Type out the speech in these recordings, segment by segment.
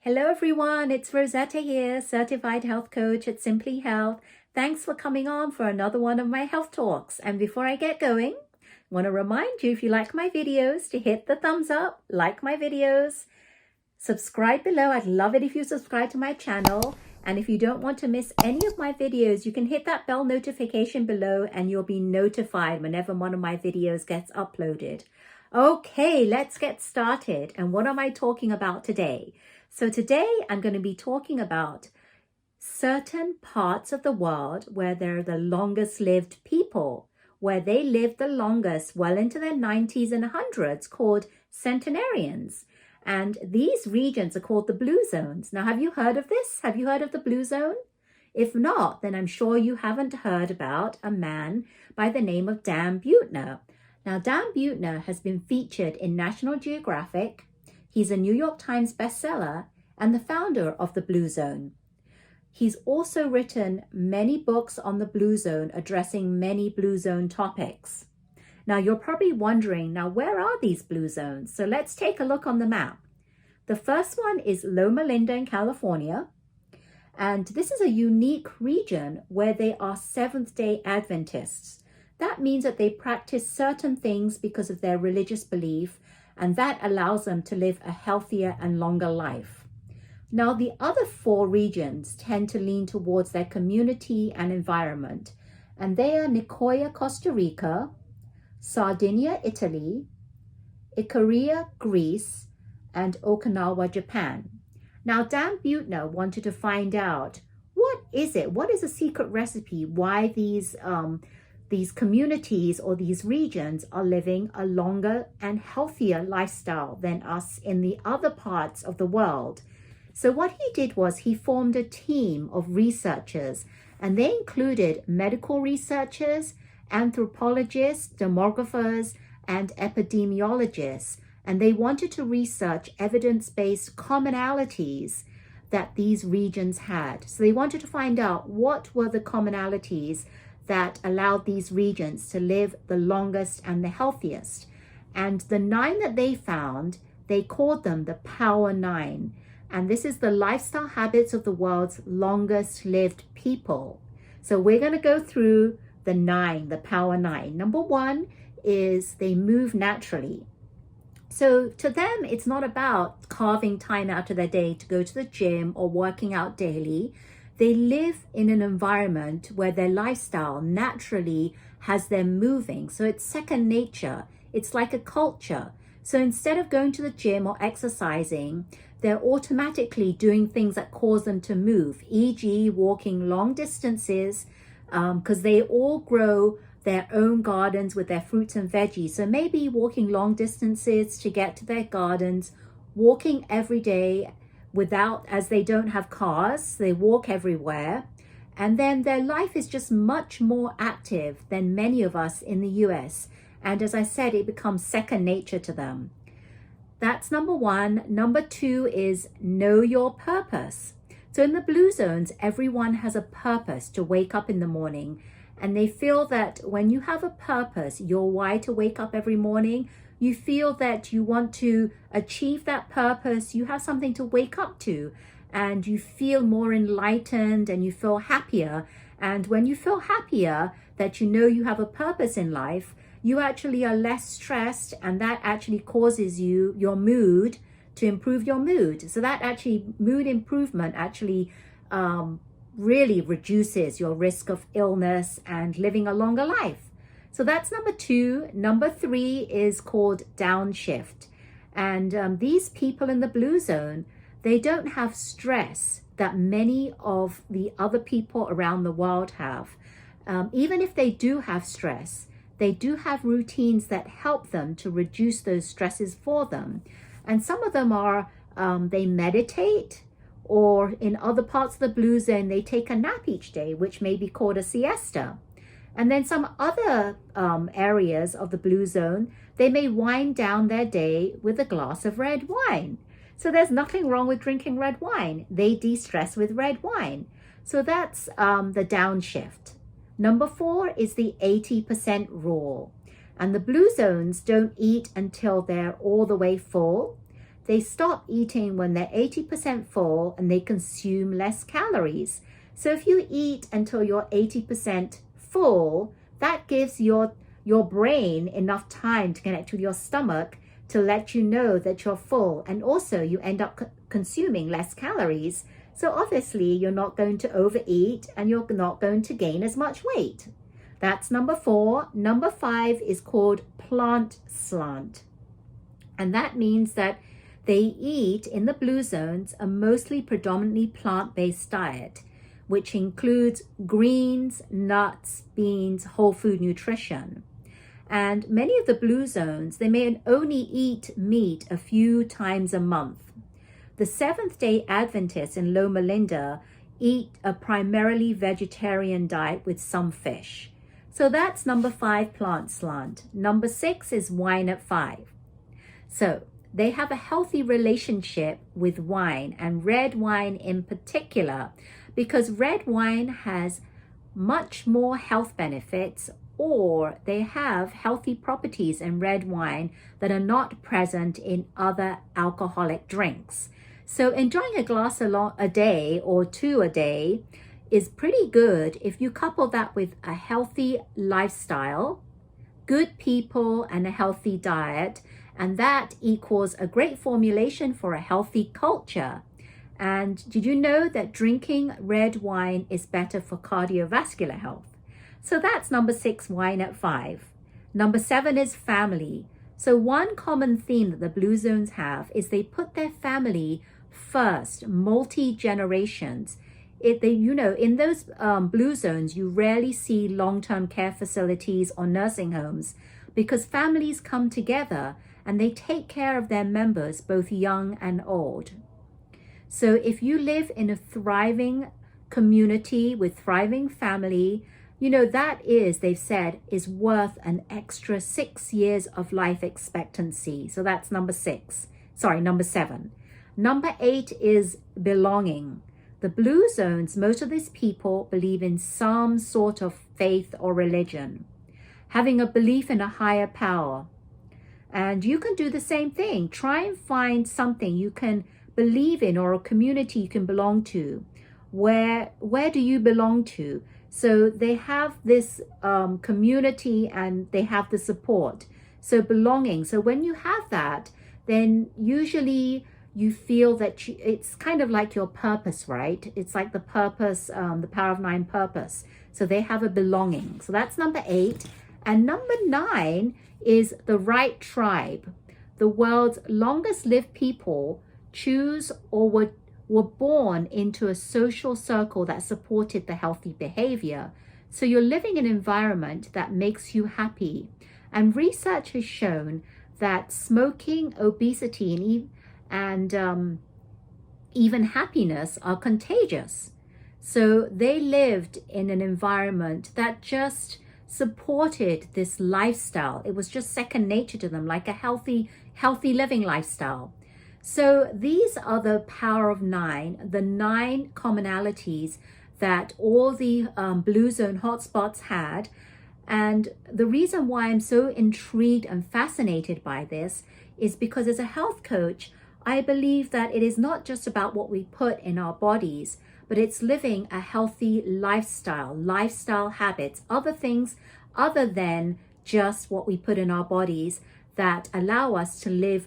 Hello everyone, it's Rosetta here, certified health coach at Simply Health. Thanks for coming on for another one of my health talks. And before I get going, I want to remind you, if you like my videos, to hit the thumbs up, like my videos, subscribe below. I'd love it if you subscribe to my channel. And if you don't want to miss any of my videos, you can hit that bell notification below and you'll be notified whenever one of my videos gets uploaded. Okay, let's get started. And what am I talking about today? So today I'm going to be talking about certain parts of the world where they're the longest lived people, where they lived the longest, well into their 90s and 100s, called centenarians. And these regions are called the blue zones. Now, have you heard of this? Have you heard of the blue zone? If not, then I'm sure you haven't heard about a man by the name of Dan Buettner. Now, Dan Buettner has been featured in National Geographic. He's a New York Times bestseller and the founder of the Blue Zone. He's also written many books on the Blue Zone, addressing many Blue Zone topics. Now, you're probably wondering, now where are these Blue Zones? So let's take a look on the map. The first one is Loma Linda in California. And this is a unique region where they are Seventh-day Adventists. That means that they practice certain things because of their religious belief, and that allows them to live a healthier and longer life. Now, the other four regions tend to lean towards their community and environment, and they are Nicoya, Costa Rica, Sardinia, Italy, Icaria, Greece, and Okinawa, Japan. Now, Dan Buettner wanted to find out, what is a secret recipe, why these communities or these regions are living a longer and healthier lifestyle than us in the other parts of the world. So what he did was he formed a team of researchers, and they included medical researchers, anthropologists, demographers, and epidemiologists. And they wanted to research evidence-based commonalities that these regions had. So they wanted to find out what were the commonalities that allowed these regions to live the longest and the healthiest. And the 9 that they found, they called them the Power 9. And this is the lifestyle habits of the world's longest lived people. So we're going to go through the 9, the Power 9. Number 1 is they move naturally. So to them, it's not about carving time out of their day to go to the gym or working out daily. They live in an environment where their lifestyle naturally has them moving. So it's second nature. It's like a culture. So instead of going to the gym or exercising, they're automatically doing things that cause them to move, e.g. walking long distances, because they all grow their own gardens with their fruits and veggies. So maybe walking long distances to get to their gardens, walking every day as they don't have cars, they walk everywhere. And then their life is just much more active than many of us in the US. And as I said, it becomes second nature to them. That's number 1. Number 2 is know your purpose. So in the blue zones, everyone has a purpose to wake up in the morning. And they feel that when you have a purpose, your why to wake up every morning, you feel that you want to achieve that purpose. You have something to wake up to, and you feel more enlightened and you feel happier. And when you feel happier that you know you have a purpose in life, you actually are less stressed, and that actually causes your mood to improve your mood. So that actually mood improvement actually really reduces your risk of illness and living a longer life. So that's number 2. Number 3 is called Downshift. And these people in the blue zone, they don't have stress that many of the other people around the world have. Even if they do have stress, they do have routines that help them to reduce those stresses for them. And some of them are, they meditate, or in other parts of the blue zone, they take a nap each day, which may be called a siesta. And then some other areas of the blue zone, they may wind down their day with a glass of red wine. So there's nothing wrong with drinking red wine. They de-stress with red wine. So that's the downshift. Number 4 is the 80% rule. And the blue zones don't eat until they're all the way full. they stop eating when they're 80% full and they consume less calories. So if you eat until you're 80% full, that gives your brain enough time to connect with your stomach to let you know that you're full. And also you end up consuming less calories. So obviously you're not going to overeat and you're not going to gain as much weight. That's number 4. Number 5 is called plant slant. And that means that they eat in the blue zones a mostly predominantly plant-based diet, which includes greens, nuts, beans, whole food nutrition. And many of the blue zones, they may only eat meat a few times a month. The Seventh-day Adventists in Loma Linda eat a primarily vegetarian diet with some fish. So that's number 5, plant slant. Number 6 is wine at 5. So they have a healthy relationship with wine, and red wine in particular, because red wine has much more health benefits, or they have healthy properties in red wine that are not present in other alcoholic drinks. So enjoying a glass a day or 2 a day is pretty good if you couple that with a healthy lifestyle, good people, and a healthy diet. And that equals a great formulation for a healthy culture. And did you know that drinking red wine is better for cardiovascular health? So that's number 6, wine at 5. Number 7 is family. So one common theme that the blue zones have is they put their family first, multi-generations. In those blue zones, you rarely see long-term care facilities or nursing homes because families come together and they take care of their members, both young and old. So if you live in a thriving community with thriving family, that is, they've said, is worth an extra 6 years of life expectancy. So that's number 7. Number 8 is belonging. The blue zones, most of these people believe in some sort of faith or religion, having a belief in a higher power. And you can do the same thing. Try and find something you can believe in or a community you can belong to. Where do you belong to? So they have this community and they have the support. So belonging. So when you have that, then usually you feel that it's kind of like your purpose, right? It's like the purpose, the Power of 9 purpose. So they have a belonging. So that's number 8. And number 9 is the right tribe. The world's longest lived people choose or were born into a social circle that supported the healthy behavior. So you're living in an environment that makes you happy. And research has shown that smoking, obesity, and even happiness are contagious. So they lived in an environment that just supported this lifestyle. It was just second nature to them, like a healthy living lifestyle. So these are the Power of 9, the 9 commonalities that all the blue zone hotspots had. And the reason why I'm so intrigued and fascinated by this is because as a health coach, I believe that it is not just about what we put in our bodies, but it's living a healthy lifestyle habits, other things other than just what we put in our bodies that allow us to live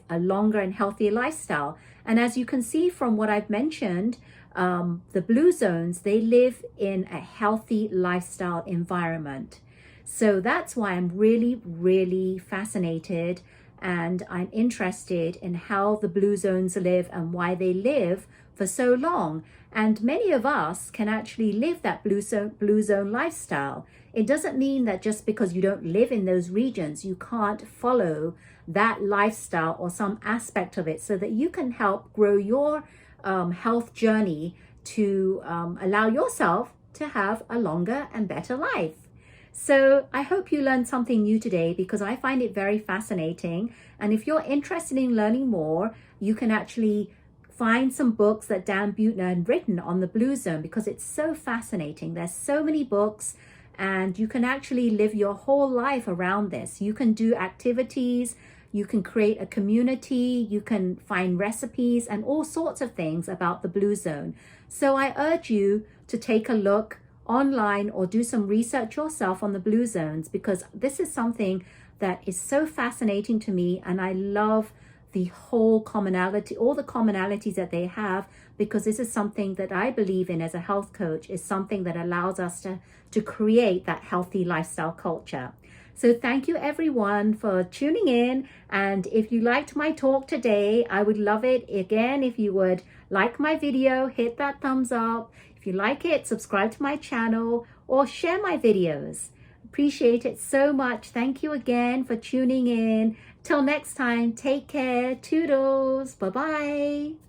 a longer and healthier lifestyle. And as you can see from what I've mentioned, the blue zones, they live in a healthy lifestyle environment. So that's why I'm really, really fascinated, and I'm interested in how the blue zones live and why they live for so long. And many of us can actually live that blue zone lifestyle. It doesn't mean that just because you don't live in those regions, you can't follow that lifestyle or some aspect of it so that you can help grow your health journey to allow yourself to have a longer and better life. So I hope you learned something new today, because I find it very fascinating. And if you're interested in learning more, you can actually find some books that Dan Buettner had written on the blue zone, because it's so fascinating. There's so many books, and you can actually live your whole life around this. You can do activities, You can create a community, you can find recipes and all sorts of things about the Blue Zone. So I urge you to take a look online or do some research yourself on the Blue Zones, because this is something that is so fascinating to me, and I love the whole commonality, all the commonalities that they have, because this is something that I believe in as a health coach, is something that allows us to create that healthy lifestyle culture. So thank you everyone for tuning in. And if you liked my talk today, I would love it again if you would like my video, hit that thumbs up. If you like it, subscribe to my channel or share my videos. Appreciate it so much. Thank you again for tuning in. Till next time, take care. Toodles. Bye-bye.